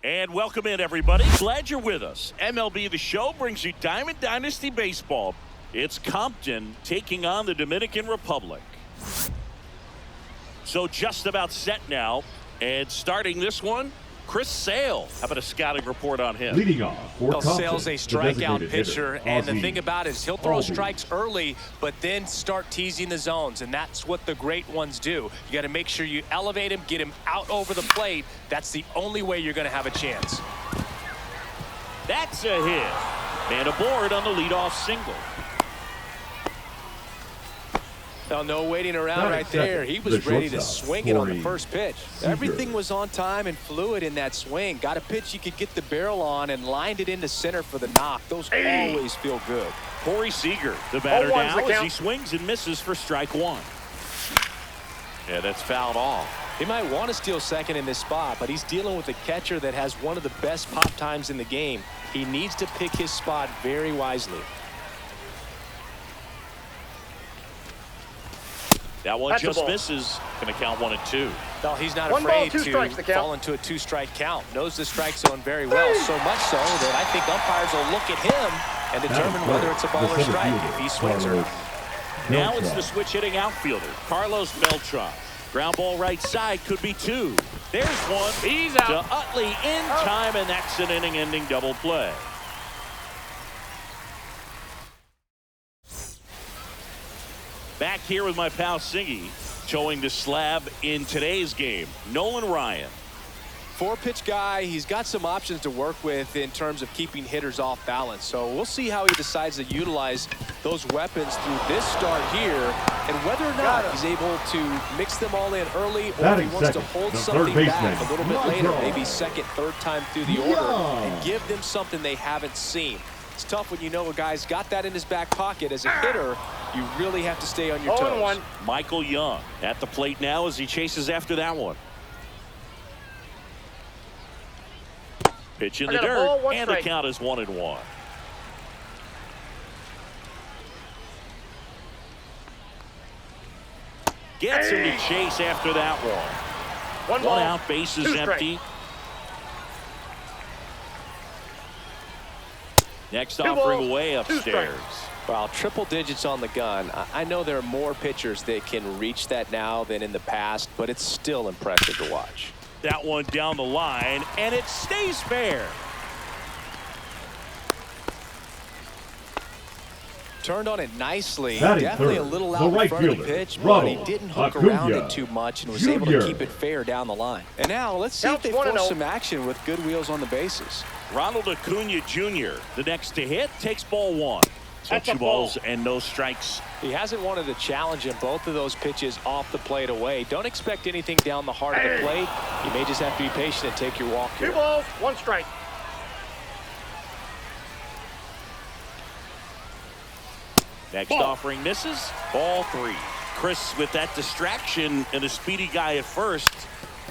And welcome in, everybody. Glad you're with us. MLB The Show brings you Diamond Dynasty Baseball. It's Compton taking on the Dominican Republic. So just about set now. And starting this one, Chris Sale. How about a scouting report on him? Leading off for Compton, Sale's a strikeout pitcher, and the thing about it is he'll throw strikes early, but then start teasing the zones, and that's what the great ones do. You got to make sure you elevate him, get him out over the plate. That's the only way you're going to have a chance. That's a hit. Man aboard on the leadoff single. Well, no waiting around right there. He was ready to swing it on the first pitch. Everything was on time and fluid in that swing. Got a pitch you could get the barrel on and lined it into center for the knock. Those always feel good. Corey Seager, the batter now, as he swings and misses for strike one. Yeah, that's fouled off. He might want to steal second in this spot, but he's dealing with a catcher that has one of the best pop times in the game. He needs to pick his spot very wisely. That one just misses. Going to count 1 and 2. No, he's not afraid to fall into a 2-strike count. Knows the strike zone very well, so much so that I think umpires will look at him and determine whether it's a ball or strike if he swings or not. Now it's the switch hitting outfielder, Carlos Beltran. Ground ball right side, could be 2. There's one. He's out to Utley in time, and that's an inning-ending double play. Back here with my pal Singy, showing the slab in today's game. Nolan Ryan. 4-pitch guy. He's got some options to work with in terms of keeping hitters off balance. So we'll see how he decides to utilize those weapons through this start here, and whether or not he's able to mix them all in early, or if he wants to hold something back a little bit later, maybe second, third time through the order, and give them something they haven't seen. It's tough when you know a guy's got that in his back pocket. As a hitter, you really have to stay on your toes. Michael Young at the plate now as he chases after that one. Pitch in the dirt, and the count is 1 and 1. Gets him to chase after that one. One out, bases empty. Next offering away upstairs. Well, triple digits on the gun. I know there are more pitchers that can reach that now than in the past, but it's still impressive to watch. That one down the line, and it stays fair. Turned on it nicely. Definitely a little out in front of the pitch, but he didn't hook around it too much and was able to keep it fair down the line. And now let's see if they force some action with good wheels on the bases. Ronald Acuna Jr., the next to hit, takes ball 1. So 2 balls and no strikes. He hasn't wanted to challenge in both of those pitches off the plate away. Don't expect anything down the heart of the plate. You may just have to be patient and take your walk here. 2 balls, 1 strike. Next offering misses. Ball 3. Chris with that distraction and a speedy guy at first.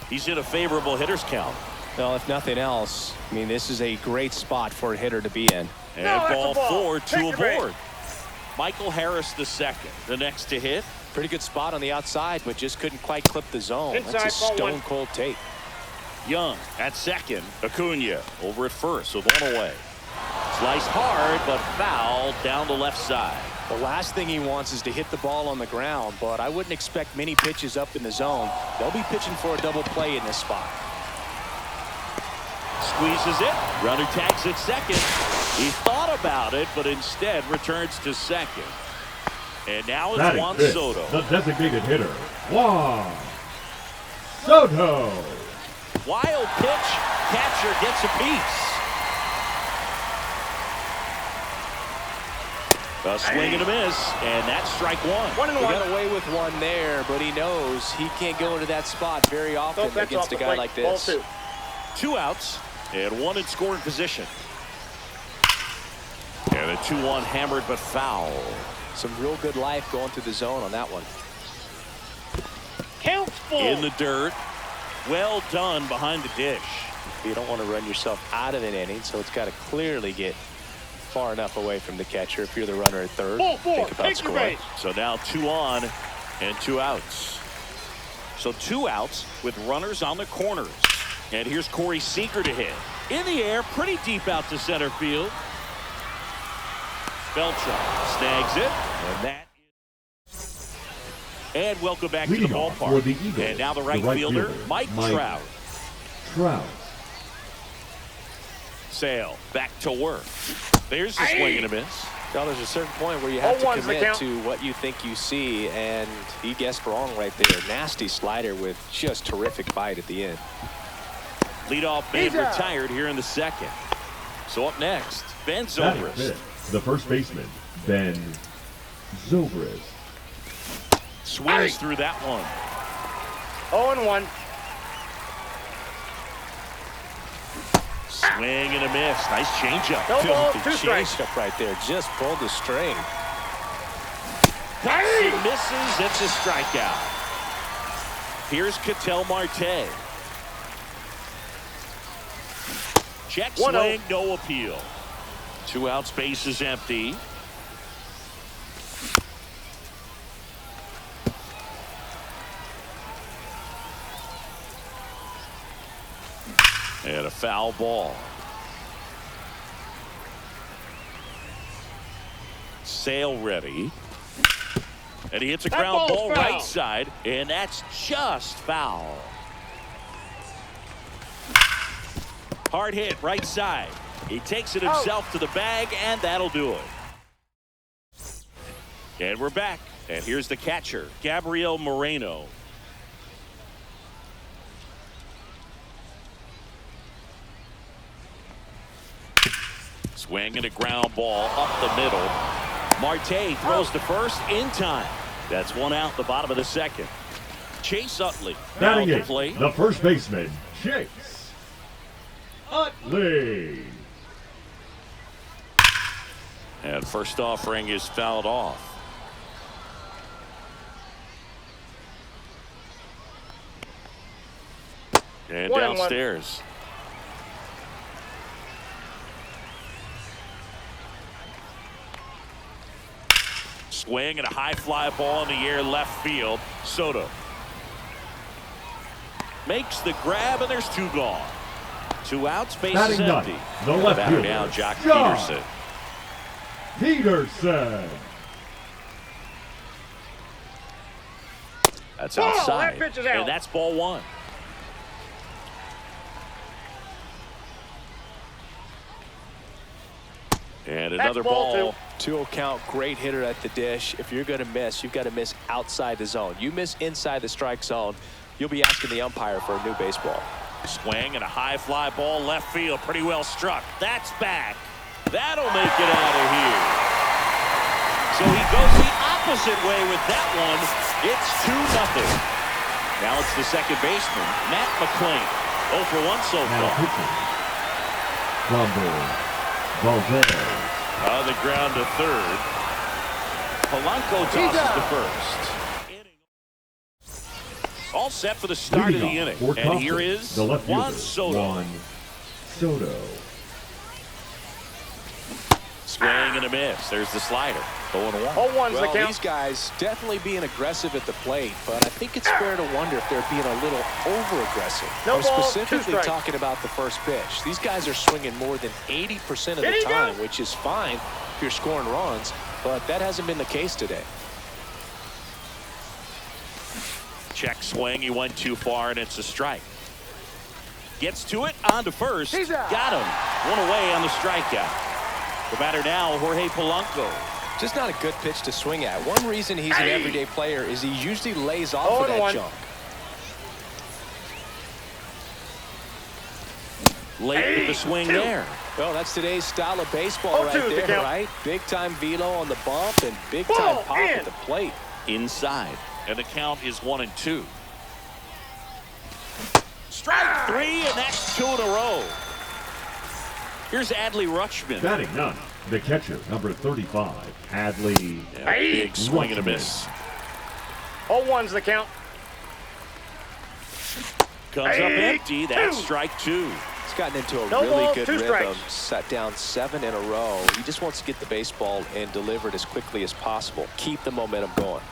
He's in a favorable hitter's count. Well, if nothing else, I mean, this is a great spot for a hitter to be in. And ball 4, 2 aboard. Michael Harris the second, the next to hit. Pretty good spot on the outside, but just couldn't quite clip the zone. That's a stone cold take. Young at second. Acuna over at first with 1 away. Sliced hard, but foul down the left side. The last thing he wants is to hit the ball on the ground, but I wouldn't expect many pitches up in the zone. They'll be pitching for a double play in this spot. Squeezes it. Runner tags at second. He thought about it, but instead returns to second. And now it's Juan Soto. The designated hitter, Juan Soto. Wild pitch. Catcher gets a piece. A swing and a miss, and that's strike 1. He got away with one there, but he knows he can't go into that spot very often against a guy like this. 2 outs and 1 in scoring position. And a 2-1 hammered but foul. Some real good life going through the zone on that one. In the dirt. Well done behind the dish. You don't want to run yourself out of an inning, so it's got to clearly get far enough away from the catcher. If you're the runner at third, think about scoring. So now 2 on and 2 outs. So 2 outs with runners on the corners. And here's Corey Seager to hit. In the air, pretty deep out to center field. Beltran snags it. And that is... And welcome back to the ballpark. For the Eagles, and now the right fielder, Mike Trout. Sale back to work. There's the swing and a miss. Well, there's a certain point where you have to commit to what you think you see, and he guessed wrong right there. Nasty slider with just terrific bite at the end. Leadoff man retired here in the second. So up next, Ben Zobrist. The first baseman, Ben Zobrist. Swings through that one. 0-1. Swing and a miss. Nice changeup. No ball, Filthy 2 strikes. changeup right there. Just pulled the string. Cuts and misses. It's a strikeout. Here's Ketel Marte. Check swing, no appeal. 2 outs, base is empty. And a foul ball. Sale ready. And he hits a ground ball right side, and that's just foul. Hard hit right side. He takes it himself to the bag, and that'll do it. And we're back. And here's the catcher, Gabriel Moreno. Swing and a ground ball up the middle. Marte throws to first in time. That's 1 out, the bottom of the second. Chase Utley now to play. The first baseman, Chase Utley. And first offering is fouled off. And downstairs. Swing and a high fly ball in the air left field. Soto makes the grab, and there's 2 gone. 2 outs, base is empty. The left fielder now, Jock Peterson. That's outside. That pitch is out. And that's ball 1. And another ball. 2-0 count, great hitter at the dish. If you're going to miss, you've got to miss outside the zone. You miss inside the strike zone, you'll be asking the umpire for a new baseball. Swing and a high fly ball left field, pretty well struck. That's back. That'll make it out of here. So he goes the opposite way with that one. It's 2-0. Now it's the second baseman, Matt McClain. 0 for 1 so far. Valdez. On the ground to third. Polanco tosses the first. All set for the start of the inning. And here is the left Juan fielder, Soto. Juan Soto. Swing and a miss. There's the slider. 0-1. 0-1's the Well, count. these guys definitely being aggressive at the plate, but I think it's fair to wonder if they're being a little over-aggressive. No I'm ball, 2 specifically strikes. talking about the first pitch. These guys are swinging more than 80% of the time, which is fine if you're scoring runs, but that hasn't been the case today. Check swing. He went too far, and it's a strike. Gets to it, on to first. Got him. 1 away on the strikeout. The batter now, Jorge Polanco. Just not a good pitch to swing at. One reason he's an everyday player is he usually lays off of that junk. Late with the swing there. Well, that's today's style of baseball right there, right? Big-time velo on the bump and big-time pop at the plate. Inside. And the count is 1-2. Strike 3, and that's 2 in a row. Here's Adley Rutschman. Batting 9. The catcher, number 35, Adley. Big swing and a miss. 0-1's the count. Comes up empty. That's strike 2. He's gotten into a No really ball, good 2 rhythm. strikes. Sat down 7 in a row. He just wants to get the baseball and deliver it as quickly as possible. Keep the momentum going.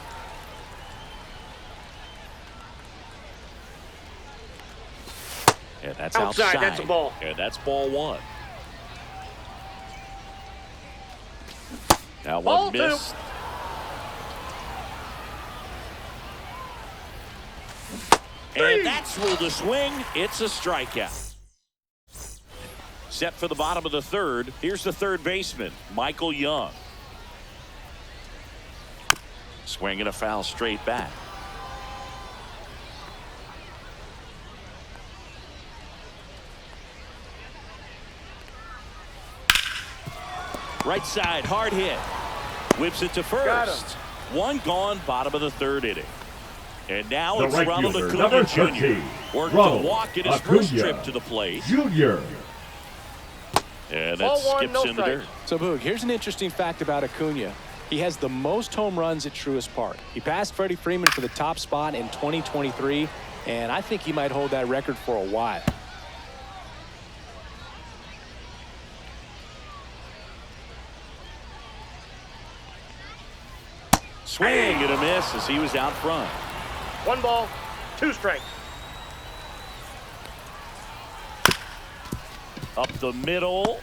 And that's Outside, outside. that's a ball. And that's ball one. Now Ball one missed. And that's ruled a swing. It's a strikeout. Set for the bottom of the third. Here's the third baseman, Michael Young. Swinging a foul straight back. Right side, hard hit. Whips it to first. One gone, bottom of the third inning. And now it's right Ronald fielder, Acuna number Jr. 13, Worked Ronald to walk in his first Acuna trip to the plate. Junior. And that Ball one, skips no in the strike. dirt. So, Boog, here's an interesting fact about Acuna. He has the most home runs at Truist Park. He passed Freddie Freeman for the top spot in 2023, and I think he might hold that record for a while. Swing and a miss as he was out front. 1 ball, 2 strikes. Up the middle.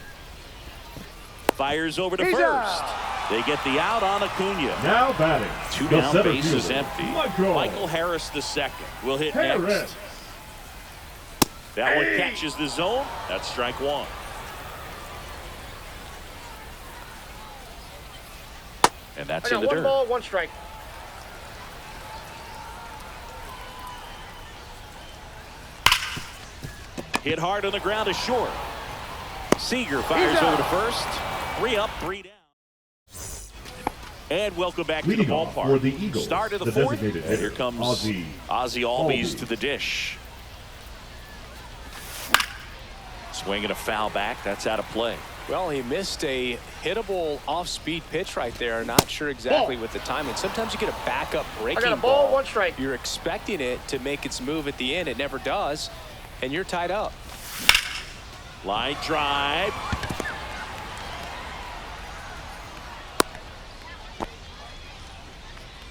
Fires over to He's first. out. They get the out on Acuna. Now batting. 2 the down, center base is fielder, empty. Michael Harris the second will hit Harris. next. That one catches the zone. That's strike one. And that's I in got the 1 dirt. ball, 1 strike. Hit hard on the ground is short. Seager fires over to first. 3 up, 3 down. And welcome back to the Leading off ballpark. for the Eagles, Start of the the fourth. designated And here hitter, comes Ozzie Albies Albies. to the dish. Swinging a foul back. That's out of play. Well, he missed a hittable off-speed pitch right there. Not sure exactly with the timing. Sometimes you get a backup breaking I got a ball, 1 strike. You're expecting it to make its move at the end. It never does, and you're tied up. Line drive.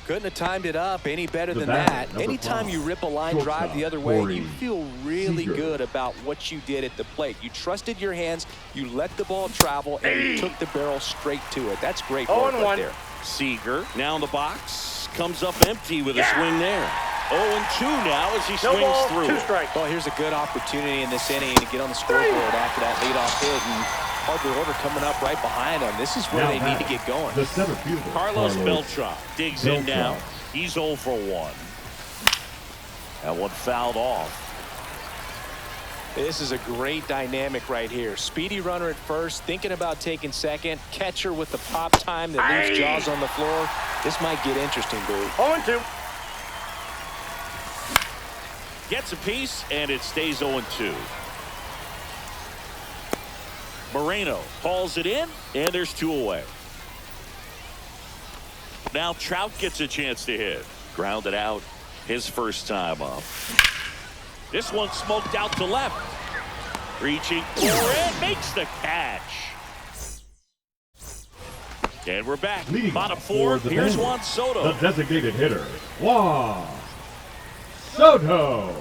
Couldn't have timed it up any better The than batter, that. number Anytime 5, you rip a line drive shortstop, the other way, Corey you feel really Seager. good about what you did at the plate. You trusted your hands, you let the ball travel, and you took the barrel straight to it. That's great work right 0-1. there. Seager now in the box. Comes up empty with a swing there. 0-2 now as he No swings ball, through. 2 strikes. Well, here's a good opportunity in this inning to get on the scoreboard after that leadoff hit, and hard order coming up right behind them. This is where Now they need to batting, get going. The center fielder, Carlos Beltran digs in now. Beltran. He's 0 for 1. That one fouled off. This is a great dynamic right here. Speedy runner at first, thinking about taking second. Catcher with the pop time that leaves Jaws on the floor. This might get interesting, dude. 0-2. Gets a piece, and it stays 0-2. Moreno calls it in, and there's 2 away. Now Trout gets a chance to hit. Grounded out his first time up. This one smoked out to left. Reaching for it, makes the catch. And we're back. Leading Bottom off 4. for the Here's Bengals, Juan Soto. The designated hitter, Juan Soto.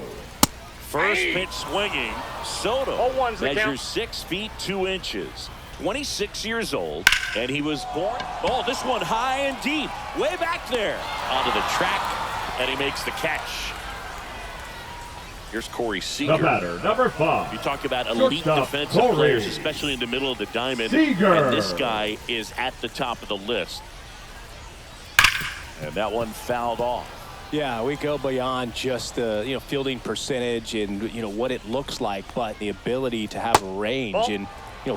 First pitch swinging. Soto 0-1's the count. measures 6 feet 2 inches. 26 years old, and he was born. Oh, this one high and deep, way back there onto the track, and he makes the catch. Here's Corey Seager. The batter, number 5. You talk about elite Shortstop, defensive Corey players, especially in the middle of the diamond. Seager. And this guy is at the top of the list. And that one fouled off. Yeah, we go beyond just the fielding percentage and what it looks like, but the ability to have range and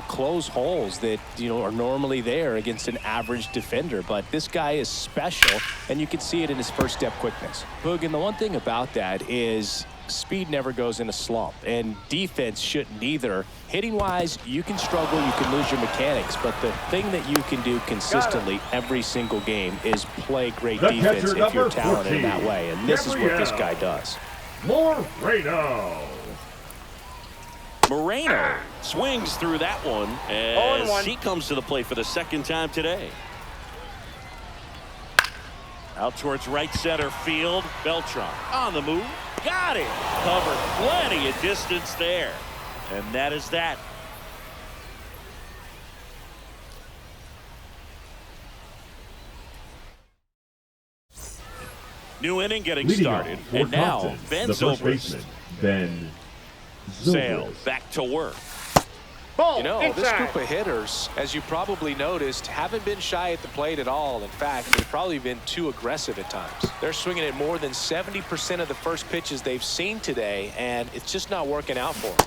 close holes that are normally there against an average defender. But this guy is special, and you can see it in his first step quickness. Boog, and the one thing about that is speed never goes in a slump, and defense shouldn't either. Hitting wise, you can struggle, you can lose your mechanics, but the thing that you can do consistently every single game is play great The defense catcher, if you're number talented in 14, that way, and this is what this Gabriel. guy does. Moreno. Moreno swings through that one as 0-1. he comes to the plate for the second time today. Out towards right center field. Beltran on the move. got it. Covered plenty of distance there. And that is that. New inning getting Leading started. off for And now, Compton, Ben the first Zobrist. baseman, Ben Sale Zobrist. back to work. Ball You know, this inside. group of hitters, as you probably noticed, haven't been shy at the plate at all. In fact, they've probably been too aggressive at times. They're swinging at more than 70% of the first pitches they've seen today, and it's just not working out for them.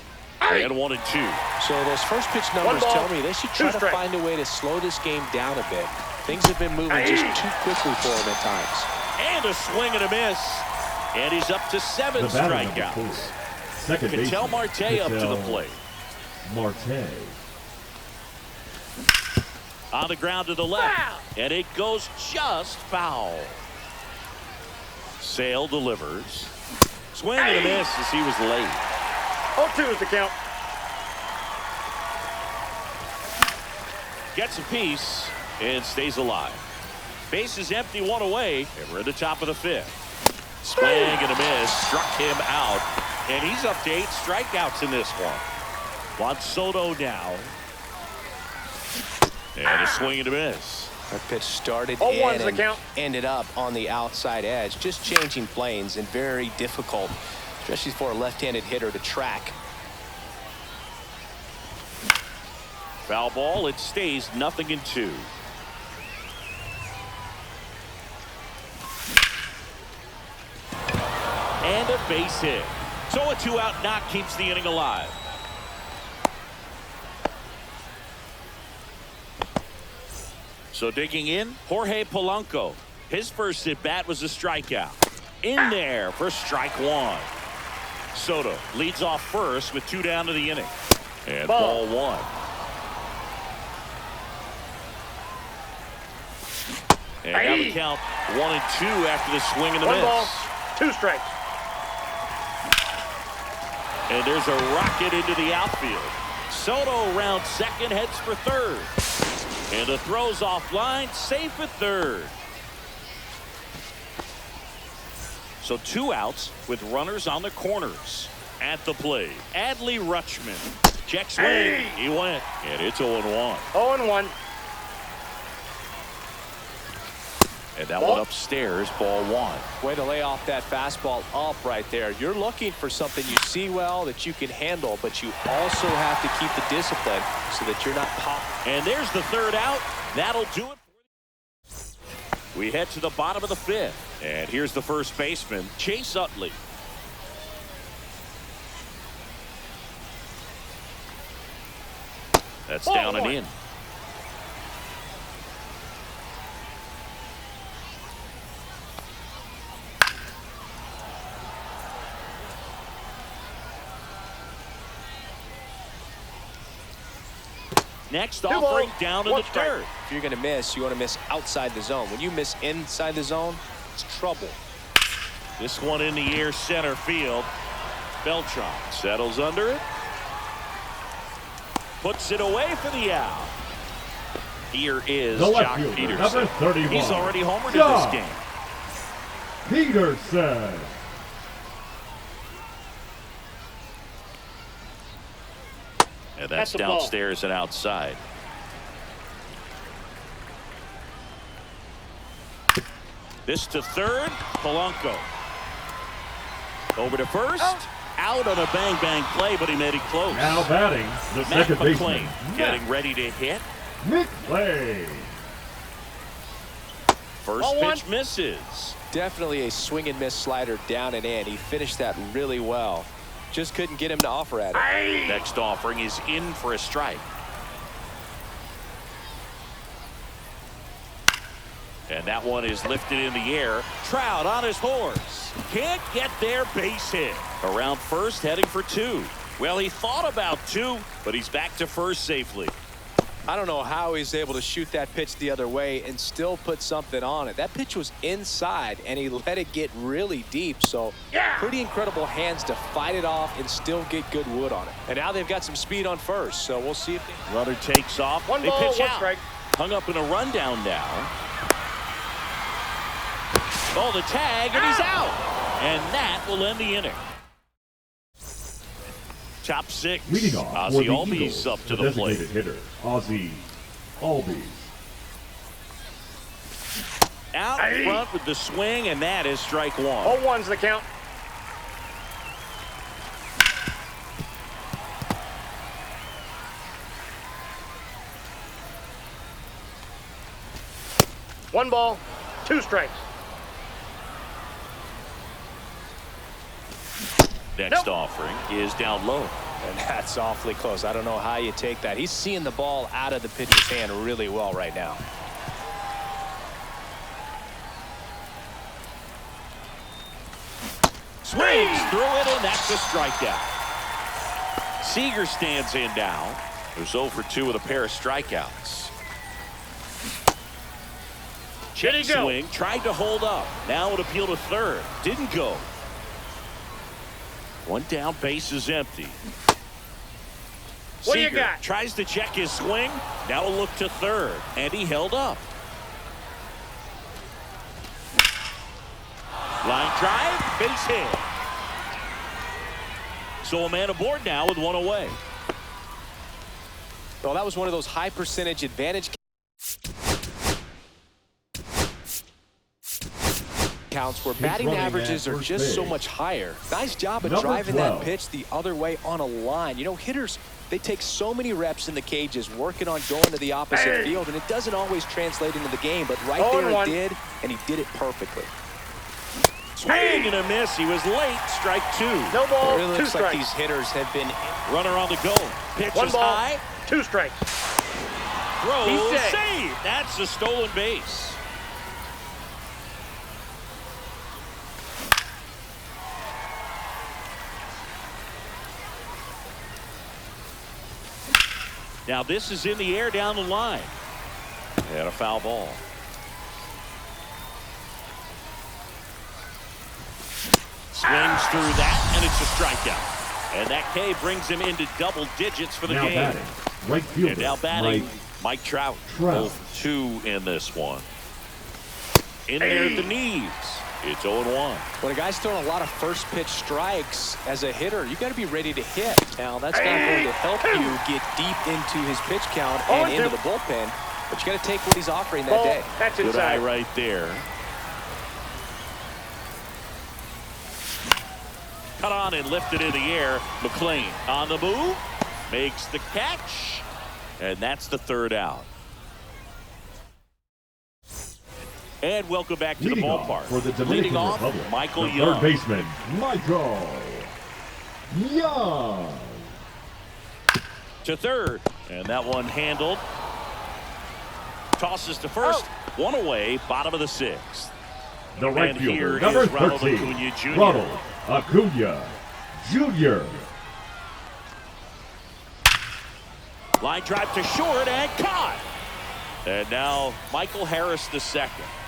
And 1 and 2. So those first pitch numbers ball, tell me they should try 2 to strikes. find a way to slow this game down a bit. Things have been moving just too quickly for them at times. And a swing and a miss. And he's up to 7 The batter, number strikeouts. 4. Second Ketel baseman, Marte up to the Ketel plate. Marte. On the ground to the left. Foul. And it goes just foul. Sale delivers. Swing and a miss as he was late. 0-2 is the count. Gets a piece and stays alive. Base is empty, 1 away, and we're at the top of the 5th. Swing and a miss, struck him out, and he's up to 8 strikeouts in this one. Juan Soto now. And a swing and a miss. That pitch started 0-1 in is the and count. ended up on the outside edge, just changing planes and very difficult, especially for a left-handed hitter to track. Foul ball, it stays 0-2. And a base hit. So a 2-out knock keeps the inning alive. So digging in, Jorge Polanco. His first at bat was a strikeout. In there for strike 1. Soto leads off first with 2 down to the inning. And ball 1. And now the count 1 and 2 after the swing and the 1 miss. ball, 2 strikes. And there's a rocket into the outfield. Soto round second, heads for third. And the throw's offline, safe at third. So 2 outs with runners on the corners. At the plate, Adley Rutschman. Check swing, he went, and it's 0-1. 0-1. And that one upstairs, ball 1. Way to lay off that fastball up right there. You're looking for something you see well that you can handle, but you also have to keep the discipline so that you're not popping. And there's the 3rd out. That'll do it. We head to the bottom of the 5th. And here's the first baseman, Chase Utley. That's down and in. Next offering down to the 3rd. If you're going to miss, you want to miss outside the zone. When you miss inside the zone, it's trouble. This one in the air, center field. Beltran settles under it. Puts it away for the out. Here is The left Jock fielder, Peterson. number 31. He's already homered Jock in this game. Peterson. And that's That's a ball. downstairs and outside. This to 3rd, Polanco. Over to 1st. Out on a bang-bang play, but he made it close. Now batting, the Matt second McClain baseman, getting ready to hit. McClain. First 0-1. pitch misses. Definitely a swing and miss slider down and in. He finished that really well. Just couldn't get him to offer at it. Next offering is in for a strike. And that one is lifted in the air. Trout on his horse. Can't get there, base hit. Around first, heading for 2. Well, he thought about 2, but he's back to first safely. I don't know how he's able to shoot that pitch the other way and still put something on it. That pitch was inside, and he let it get really deep. So pretty incredible hands to fight it off and still get good wood on it. And now they've got some speed on first, so we'll see if they... Runner takes off. 1 They ball, pitch 1 out. strike. Hung up in a rundown now. Oh, the tag, and he's out. And that will end the inning. Top six. Leading off for Ozzie the Albies Eagles, up to the the plate. designated hitter, Ozzie Albies. Out front with the swing, and that is strike one. 0-1's the count. One ball, 2 strikes. Next offering is down low. And that's awfully close. I don't know how you take that. He's seeing the ball out of the pitcher's hand really well right now. Swings through it, and that's a strikeout. Seager stands in now. There's 0 for 2 with a pair of strikeouts. Check swing, tried to hold up. Now it appeal to third. Didn't go. One down, base is empty. What do you Seager got? tries to check his swing. Now a look to third, and he held up. Line drive, base hit. So a man aboard now with one away. Well, that was one of those high percentage advantage counts where batting averages are just so much higher. Nice job of driving that pitch the other way on a line. You know, hitters, they take so many reps in the cages working on going to the opposite field, and it doesn't always translate into the game, but right there it did, and he did it perfectly. Swing and a miss. He was late. Strike 2. No ball, It really 2 looks like strikes. these hitters have been Runner on the go. Pitch 1 is ball, high. 2 strikes. Throw He's safe. saved. That's a stolen base. Now this is in the air down the line. And a foul ball. Swings through that, and it's a strikeout. And that K brings him into double digits for the Now game. batting, right fielder, And now batting, Mike Mike Trout. Trout. 0 for 2 in this one. In there at the knees. It's 0-1. When a guy's throwing a lot of first pitch strikes as a hitter, you got to be ready to hit. Now, that's not going to help you get deep into his pitch count and into the bullpen, but you got to take what he's offering that day. That's Good eye inside. right there. Cut on and lifted in the air. McLean on the move. Makes the catch. And that's the third out. And welcome back to the leading off ballpark. for the Leading Dominican off, Republic, Michael the Young. third baseman, Michael Young. To third. And that one handled. Tosses to first. One away, bottom of the 6th. The right And fielder, here number is Ronald 13, Acuna Jr. Ronald Acuna Jr. Line drive to short and caught. And now Michael Harris II.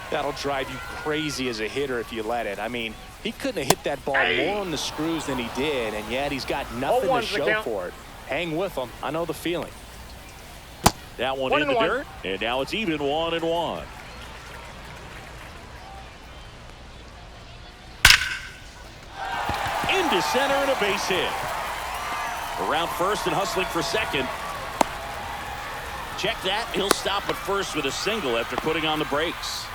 That'll drive you crazy as a hitter if you let it. I mean, he couldn't have hit that ball more on the screws than he did, and yet he's got nothing to 0-1's the show count. for it. Hang with him. I know the feeling. That one 1 in and the 1. dirt, and now it's even 1-1. Into center and a base hit. Around first and hustling for second. Check that. He'll stop at first with a single after putting on the brakes.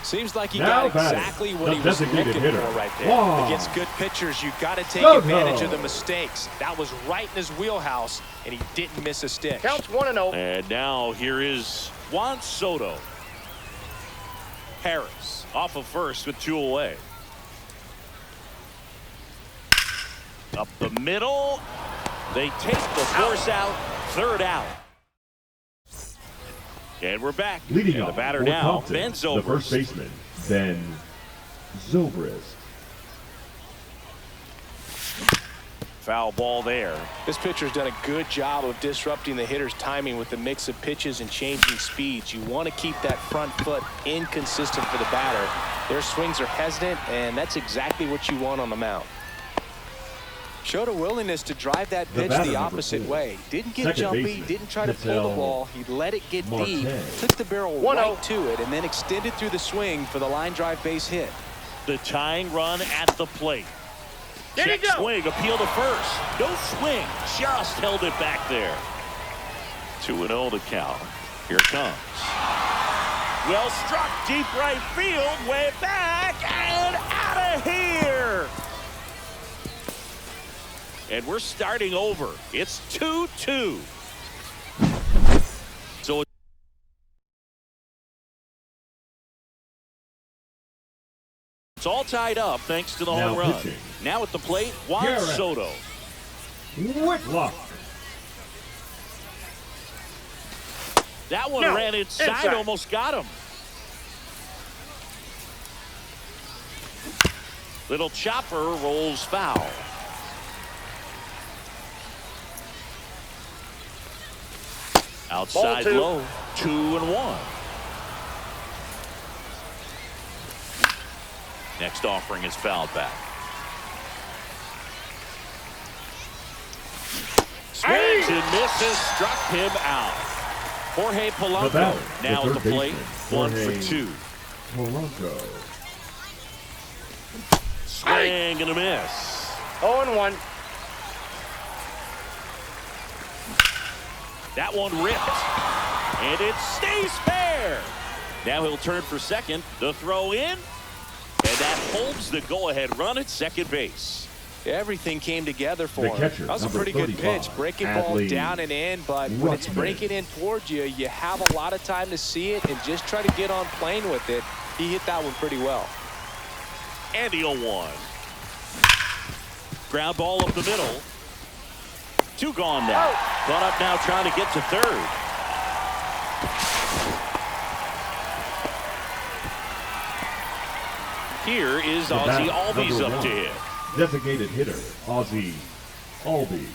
Seems like he Now got batting, exactly what the he was designated looking hitter, for right there. Juan Against good pitchers, you've got to take Soto. advantage of the mistakes. That was right in his wheelhouse, and he didn't miss a stick. Counts 1-0. And now here is Juan Soto. Harris off of first with 2 away. Up the middle. They take the force out. Third out. And we're back. Leading and off the batter for now, Compton, Ben the Zobrist. first baseman, Ben Zobrist. Foul ball there. This pitcher's done a good job of disrupting the hitter's timing with the mix of pitches and changing speeds. You want to keep that front foot inconsistent for the batter. Their swings are hesitant, and that's exactly what you want on the mound. Showed a willingness to drive that The pitch batter, the number opposite 4. way. Didn't get Second jumpy, baseman, didn't try to pull the Michel ball. He let it get deep, Marte. took the barrel 1-0. right to it, and then extended through the swing for the line drive base hit. The tying run at the plate. There you Check go. swing, appeal to first. No swing, just held it back there. 2-0 the count. Here it comes. Well struck, deep right field, way back, and out of here. And we're starting over. It's 2-2. So it's all tied up thanks to the Now home run. pitching. Now at the plate, Juan Garrett. Soto. Whitlock. That one No, ran inside, inside. almost got him. Little chopper rolls foul. Outside Ball 2. low, 2-1. Next offering is fouled back. Swings and misses, struck him out. Jorge The Polanco batter, now the at the third plate, baseman, 1 Jorge for 2. Polanco. Swing and a miss. 0-1. That one ripped, and it stays fair. Now he'll turn for second. The throw in, and that holds the go-ahead run at second base. Everything came together for The him. catcher, That was a number pretty good 35, pitch. Breaking ball Adley down and in, but when it's Rutschman. breaking in towards you, you have a lot of time to see it and just try to get on plane with it. He hit that one pretty well. And the 0-1. Ground ball up the middle. 2 gone now. Caught up now trying to get to third. Here is The Ozzie batter, Albies number up to 1, hit. Designated hitter, Ozzie Albies.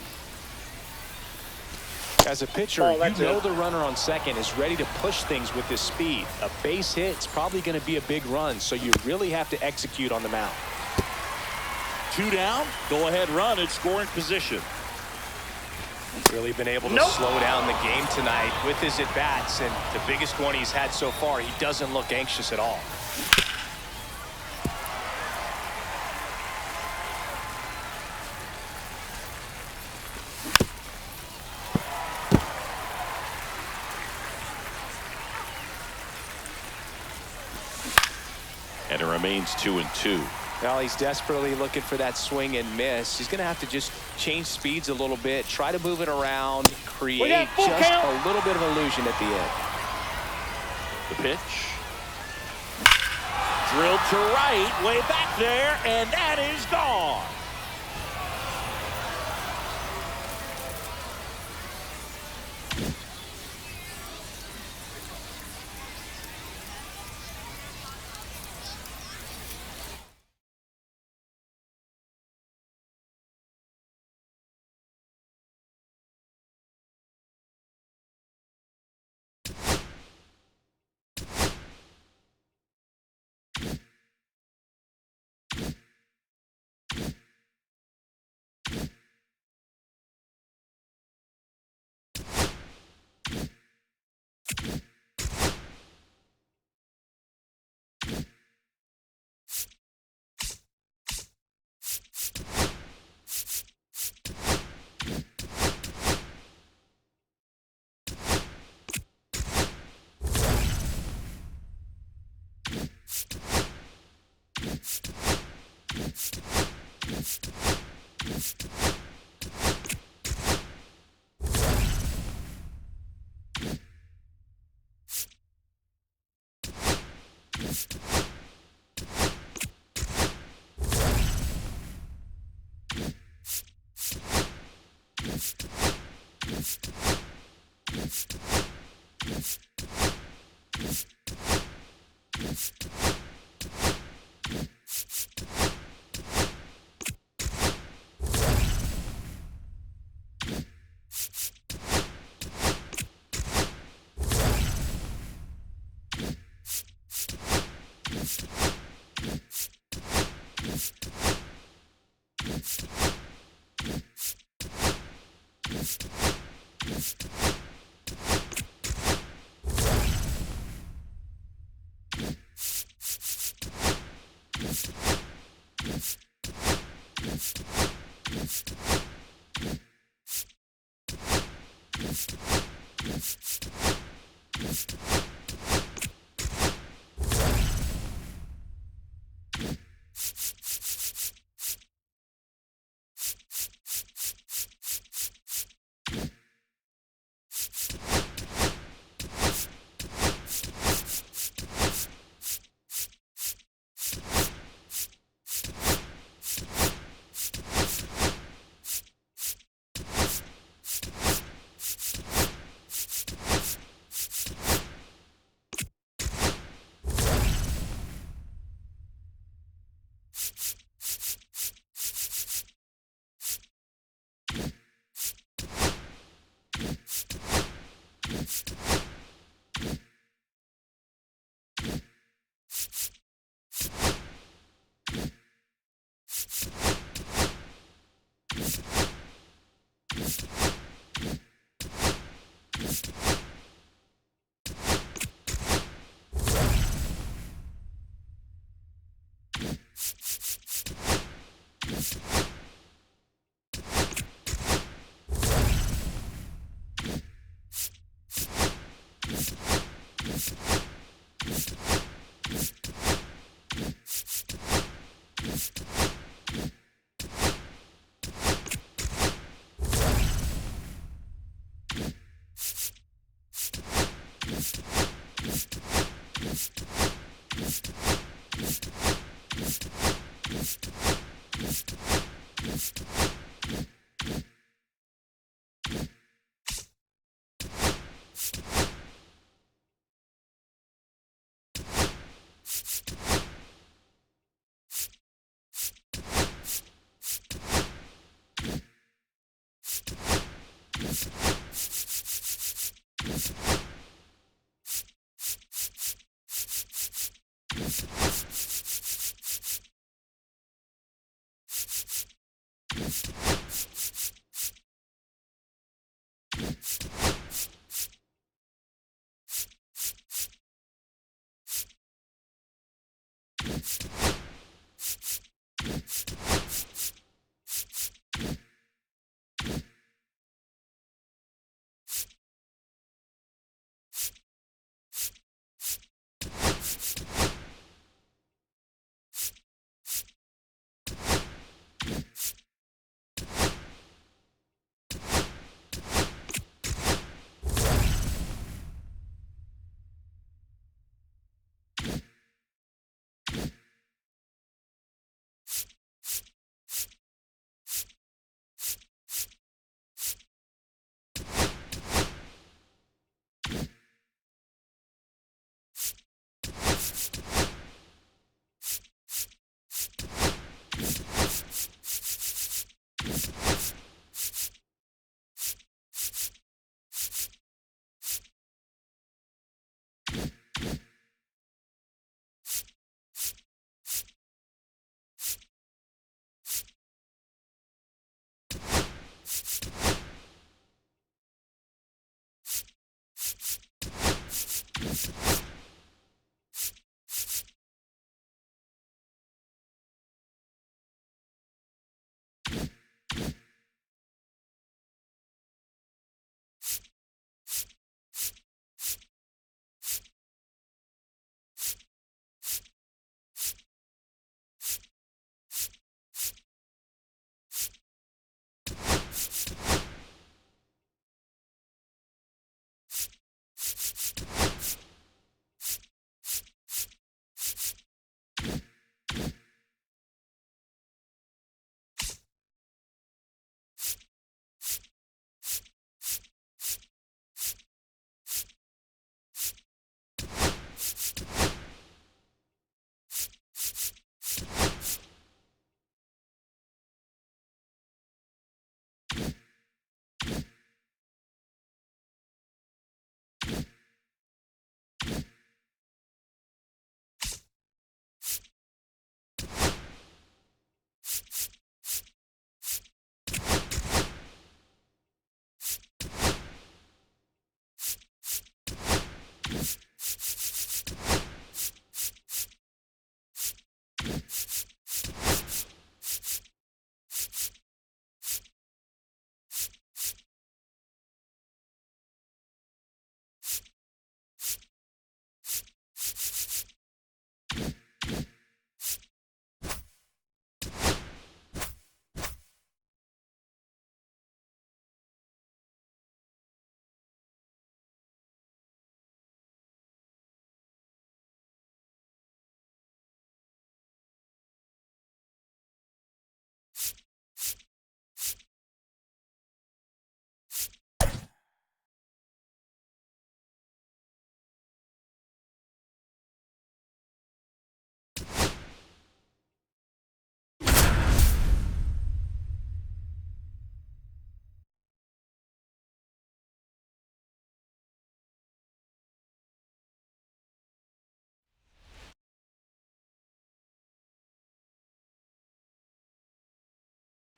As a pitcher, Oh, you that's know it. the runner on second is ready to push things with his speed. A base hit's probably going to be a big run, so you really have to execute on the mound. 2 down, go ahead run in scoring position. Really been able to Nope. slow down the game tonight with his at-bats, and the biggest one he's had so far, he doesn't look anxious at all. And it remains 2-2. Well, he's desperately looking for that swing and miss. He's going to have to just change speeds a little bit, try to move it around, create got full just count. a little bit of illusion at the end. The pitch. Drilled to right, way back there, and that is gone.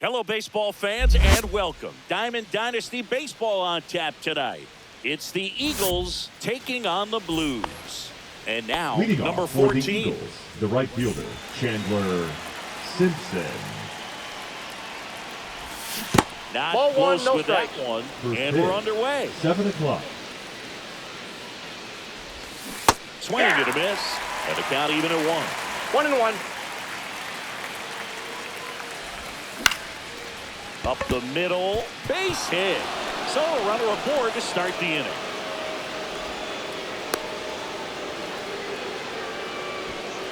Hello, baseball fans, and welcome. Diamond Dynasty Baseball on tap tonight. It's the Eagles taking on the Blues. And now, Leading number off for 14. the Eagles, the right fielder, Chandler Simpson. Not Ball one, close no with strike. that one, First and pitch, we're underway. 7 o'clock. Swing and a miss, and the count even at 1. 1-1. Up the middle, base hit. So a runner aboard to start the inning.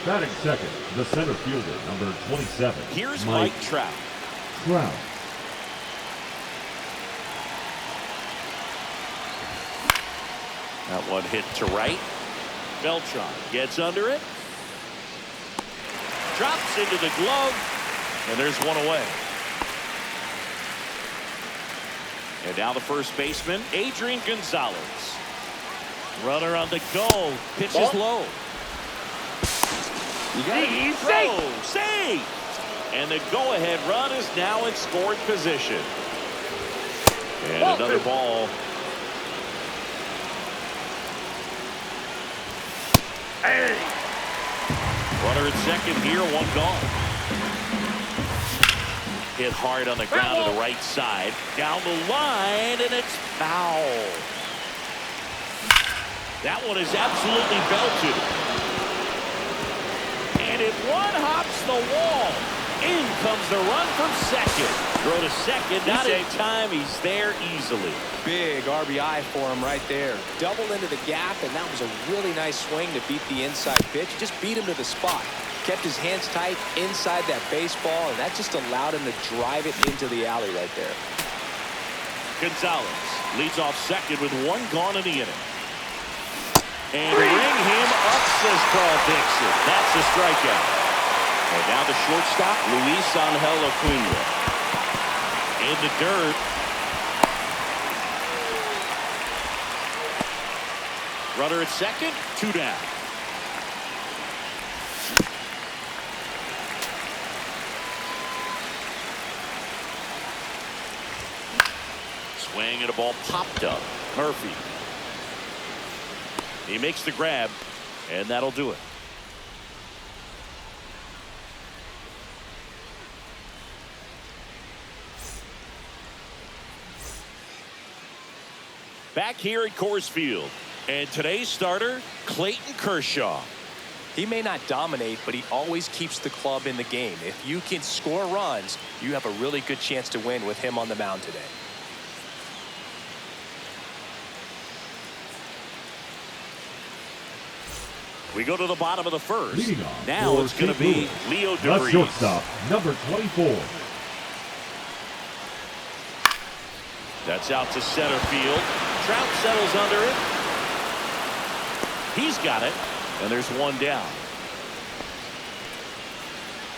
Batting second, the center fielder, number 27. Here's Mike Trout. Trout. That one hit to right. Beltran gets under it. Drops into the glove. And there's one away. And now the first baseman, Adrian Gonzalez. Runner on the go. Pitches low. You got it. Throw. Save. And the go-ahead run is now in scoring position. And another ball. Runner at second here, one gone. Hit hard on the ground to the right side. Down the line, and it's foul. That one is absolutely belted. And if one hops the wall, in comes the run from second. Throw to second, not in time. He's there easily. Big RBI for him right there. Doubled into the gap, and that was a really nice swing to beat the inside pitch. Just beat him to the spot. Kept his hands tight inside that baseball, and that just allowed him to drive it into the alley right there. Gonzalez leads off second with one gone in the inning. And ring him up, says Carl Dixon. That's a strikeout. And now the shortstop, Luis Angel Acuna. In the dirt. Runner at second, 2 down. Swing and a ball popped up. Murphy. He makes the grab, and that'll do it. Back here at Coors Field, and today's starter, Clayton Kershaw. He may not dominate, but he always keeps the club in the game. If you can score runs, you have a really good chance to win with him on the mound today. We go to the bottom of the first. Leading off Now it's going to be Leo the DeVries. shortstop, number 24. That's out to center field. Trout settles under it. He's got it. And there's one down.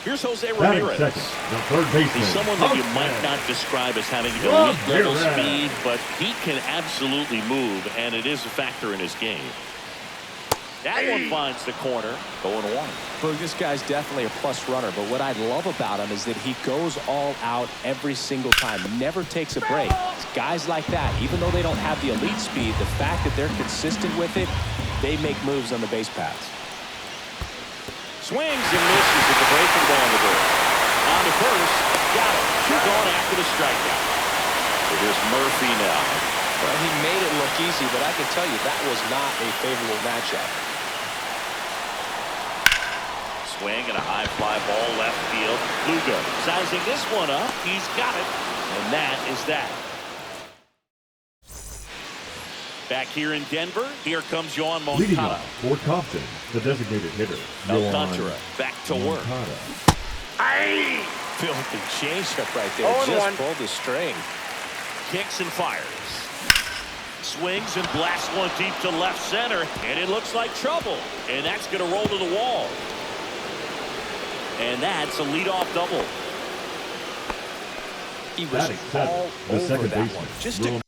Here's Jose Ramirez. Second, the third baseman. He's someone that you might not describe as having elite level speed, but he can absolutely move, and it is a factor in his game. That one finds the corner, going one. Well, this guy's definitely a plus runner, but what I love about him is that he goes all out every single time, never takes a break. It's guys like that, even though they don't have the elite speed, the fact that they're consistent with it, they make moves on the base paths. Swings and misses with the breaking ball in the door. On to first, got it. 2 gone after the strikeout. It is Murphy now. Well, he made it look easy, but I can tell you that was not a favorable matchup. Swing and a high fly ball left field. Lugo sizing this one up. He's got it. And that is that. Back here in Denver, here comes Yohan Leading Moncada. off for Compton, the designated hitter. Alcantara back to work. Filthy changeup right there. Just pulled the string. Kicks and fires. Swings and blasts one deep to left center. And it looks like trouble. And that's going to roll to the wall. And that's a leadoff double. He was all over that one. Just a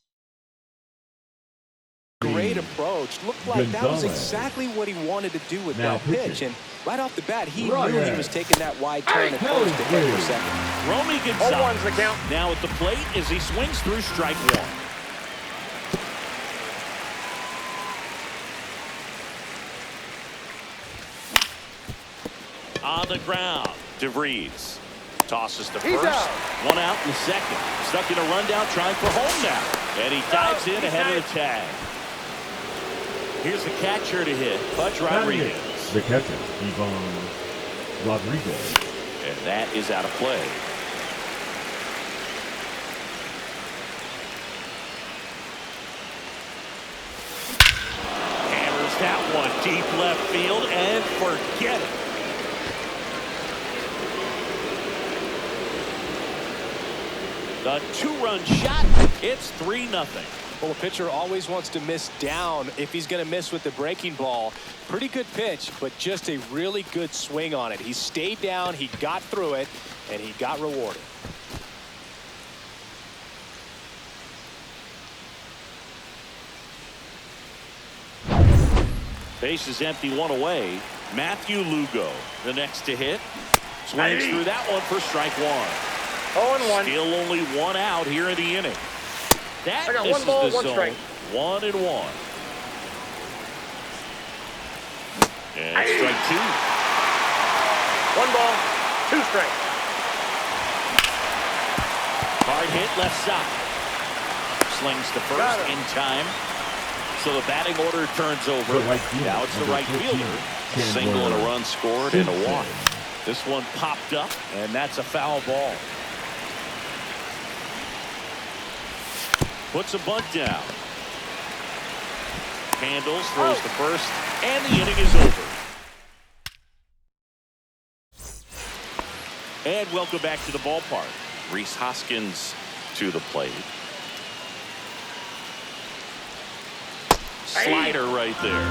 great approach. Looked like that was exactly what he wanted to do with that pitch. And right off the bat, he knew he was taking that wide turn and close to hit for second. Romy Gonzalez 0-1's the count. now at the plate as he swings through strike one. On the ground, DeVries tosses to first. out. 1 out in the second. Stuck in a rundown, trying for home now. And he dives in ahead of the tag. Here's the catcher to hit, Pudge Rodriguez. The catcher, Ivan Rodriguez. And that is out of play. Hammers that one deep left field and forget it. The two-run shot. It's 3-0. Well, a pitcher always wants to miss down if he's going to miss with the breaking ball. Pretty good pitch, but just a really good swing on it. He stayed down, he got through it, and he got rewarded. Base is empty, one away. Matthew Lugo, the next to hit. Swings through that one for strike one. 0-1. Still only one out here in the inning. That I got misses one ball, the one zone. strike. 1-1. And strike two. 1 ball, 2 strikes. Hard hit left side. Slings to Got first him. in time. So the batting order turns over. The right fielder, Now it's the number right 15, fielder. A Chandler. single and a run scored and a walk. Simpson. This one popped up, and that's a foul ball. Puts a bunt down. Handles, throws to first, and the inning is over. And welcome back to the ballpark. Rhys Hoskins to the plate. Slider right there.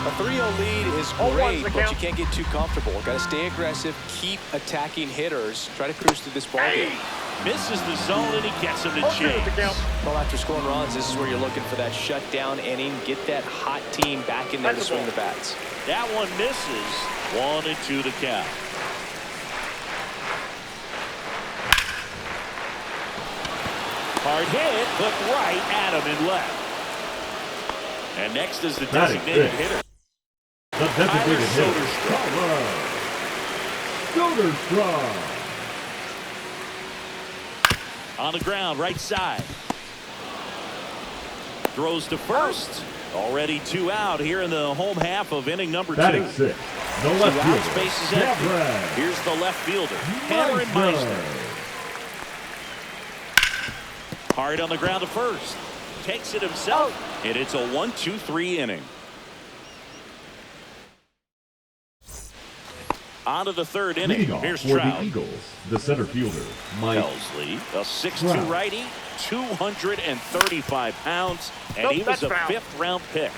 A 3-0 lead is 0-1's great, the but you count. can't get too comfortable. Got to stay aggressive, keep attacking hitters, try to cruise through this ball game. Misses the zone, and he gets him to 0-2 chase. with the count. Well, after scoring runs, this is where you're looking for that shutdown inning. Get that hot team back in there to That's a swing ball. the bats. That one misses. 1-2 the count. Hard hit, but right at him in left. And next is the Batting designated fifth. hitter. The designated hitter. Soderstrom. Soderstrom. On the ground, right side. Throws to first. Already 2 out here in the home half of inning number 2. Batting sixth. The 2 left out, fielder. space is empty. Gabriel. Here's the left fielder, Hammer and Meister. Hard on the ground to first. Takes it himself, and it's a 1-2-3 inning. On to the third inning. Leading off Here's for Trout. the Eagles, the center fielder, Mike. Helsley, a 6'2 Trout. righty, 235 pounds, and he Nope, was a that's foul. 5th-round pick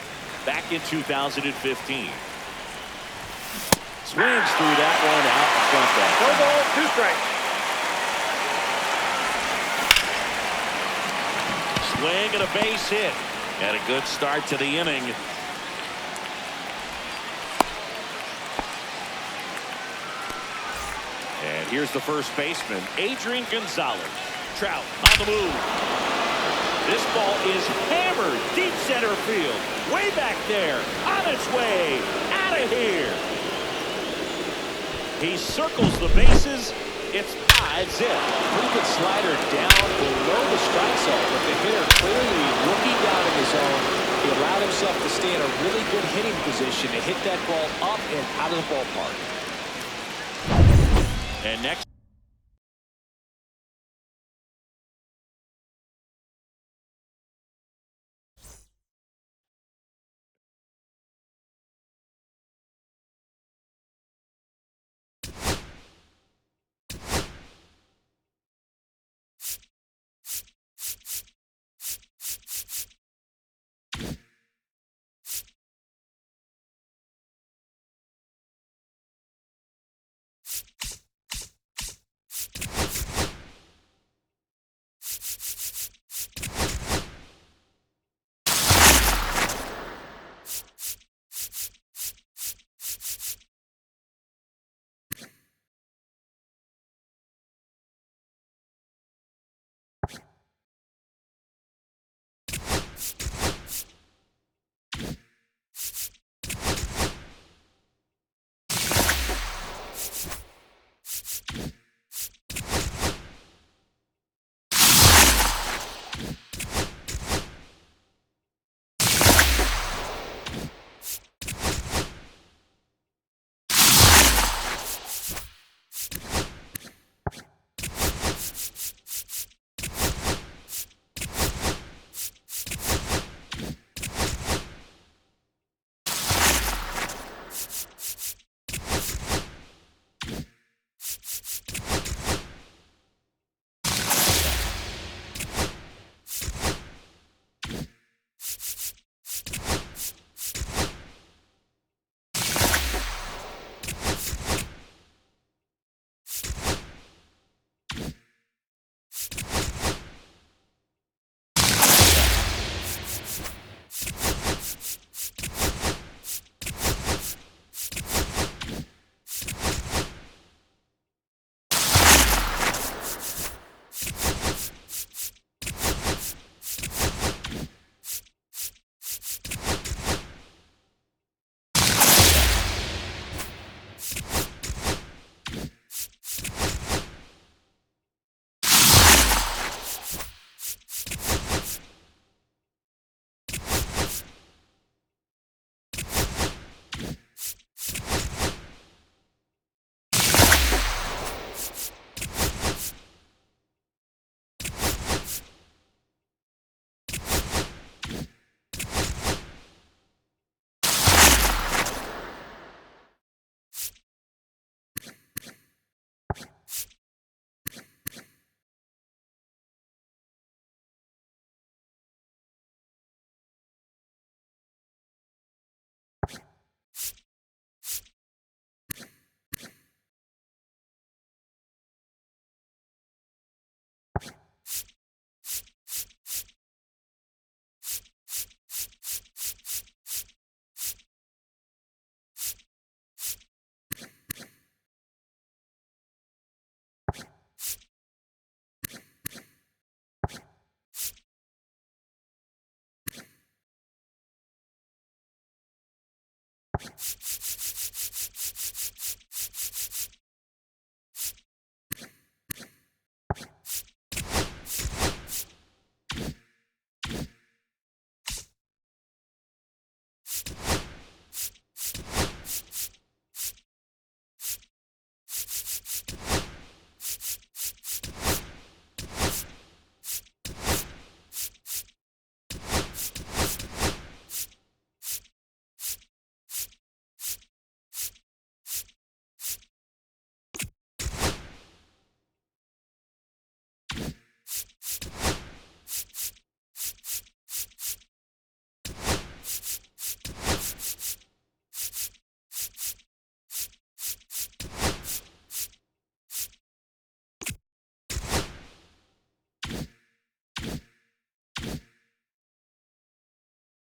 back in 2015. Swings through that one out in front back. 1 ball, 2 strikes. Swing and a base hit. And a good start to the inning. And here's the first baseman, Adrian Gonzalez. Trout on the move. This ball is hammered deep center field. Way back there. On its way. Out of here. He circles the bases. It's 5-zip. Pretty good slider down below the strike zone, but the hitter clearly looking down in the zone. He allowed himself to stay in a really good hitting position to hit that ball up and out of the ballpark. And next.